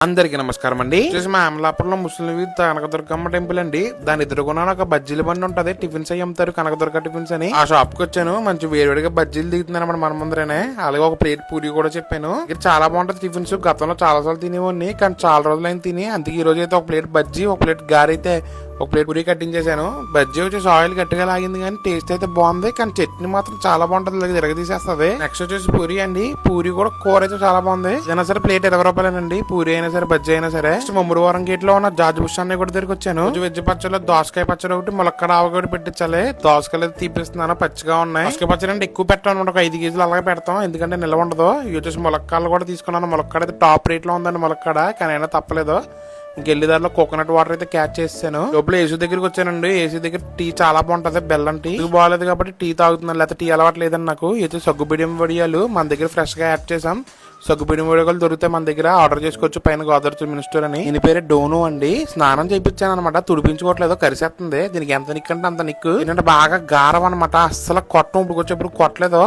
అందరికి నమస్కారం అండి. మా అమలాపురంలో ముస్లిం కనకదుర్గమ్మ టెంపుల్ అండి. దాని ఎదురుగున్న ఒక బజ్జీల బండి ఉంటది. టిఫిన్స్ అయ్యి అమ్ముతారు, కనకదుర్గ టిఫిన్స్ అని. ఆ షాప్ కి వచ్చాను. మంచి వేడివేడిగా బజ్జీలు దిగుతుంది అనమాట మన ముందరనే. అలాగే ఒక ప్లేట్ పూరి కూడా చెప్పాను. ఇక్కడ చాలా బాగుంటది టిఫిన్స్. గతంలో చాలా సార్లు తినేవాడిని, కానీ చాలా రోజులైన తిని. అందుకే ఈ రోజు అయితే ఒక ప్లేట్ బజ్జీ, ఒక ప్లేట్ గారి అయితే ఒక ప్లేట్ పూరి కట్టించేసాను. బజ్జీ వచ్చేసి ఆయిల్ గట్టిగా లాగింది, కానీ టేస్ట్ అయితే బాగుంది. కానీ చట్నీ మాత్రం చాలా బాగుంటది, తిరగదీసేస్తుంది. నెక్స్ట్ వచ్చేసి పూరి అండి. పూరి కూడా కూర అయితే చాలా బాగుంది. ఏదైనా సరే ప్లేట్ 20 రూపాయలేనండి. పూరి అయినా సరే బజ్జీ అయినా సరే. ముమ్మడివారం గేట్ లో ఉన్న జార్జ్ బుష్ అన్నీ కూడా దగ్గరికి వచ్చాను. వెజ్ పచ్చడిలో దోసకాయ పచ్చడి ఒకటి, ములక్కడ ఆవగడ్డ పెట్టించాలి. దోసకాయలు అయితే తీపిస్తున్నాను, పచ్చిగా ఉన్నాయి. దోసకాయ పచ్చడి అంటే ఎక్కువ పెట్టాను, ఒక 5 కేజీలు అలాగే పెడతాం, ఎందుకంటే నిల్వ ఉండదు. ఇవి వచ్చేసి ములక్కాయలు కూడా తీసుకున్నాను. ములక్కడ అయితే టాప్ రేట్ లో ఉందండి ములక్కడ, కానీ అయినా తప్పలేదు. ఇంకెళ్ళేదారిలో కోకోనట్ వాటర్ అయితే క్యాచ్ చేసాను. లోపల ఏసీ దగ్గరికి వచ్చానండి. ఏసీ దగ్గర టీ చాలా బాగుంటది, బెల్లం టీ. ఇది బాగాలేదు కాబట్టి టీ తాగుతున్నాను, లేకపోతే టీ అలవాటు లేదని నాకు. అయితే సగ్గు బిడియం వడియాలు మన దగ్గర ఫ్రెష్ గా యాడ్ చేసాం. సగ్గు బిడియం వడియాలు దొరుకుతాయి మన దగ్గర, ఆర్డర్ చేసుకోవచ్చు. పైన గోదావరి మినిస్టర్ అని. దీని పేరు డోను అండి. స్నానం చేయించాను అనమాట, తుడిపించుకోవట్లేదు, కరిసేస్తుంది. దీనికి ఎంత నిక్కు అంటే అంత నిక్కు. ఏంటంటే బాగా గారం అనమాట, అస్సలు కొట్టం. ఇప్పుడు వచ్చేప్పుడు కొట్టలేదు,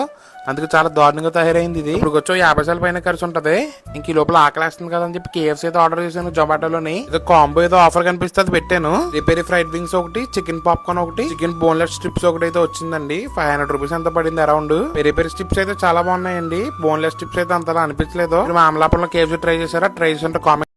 అందుకే చాలా దారుణంగా తయారైంది. ఇది ఇప్పుడు వచ్చి 50 రూపాయల పైన ఖర్చు ఉంటది. ఇంక ఈ లోపల ఆకలేస్తుంది కదా అని చెప్పి KFC అయితే ఆర్డర్ చేశాను జొమాటోలోని. ఇది కాంబో ఏదో ఆఫర్ కనిపిస్తుంది, పెట్టాను. రిపేరీ ఫ్రైడ్ వింగ్స్ ఒకటి, చికెన్ పాప్కార్న్ ఒకటి, చికెన్ బోన్లెస్ స్ట్రిప్స్ ఒకటి అయితే వచ్చిందండి. 500 రూపీస్ ఎంత పడింది అరౌండ్. పెరి స్ట్రిప్స్ అయితే చాలా బాగున్నాయండి. బోన్లెస్ స్ట్రిప్స్ అయితే అంతలా అనిపించలేదు. మా అమలాపురంలో KFC ట్రై చేశారా? ట్రై చేసి కామెంట్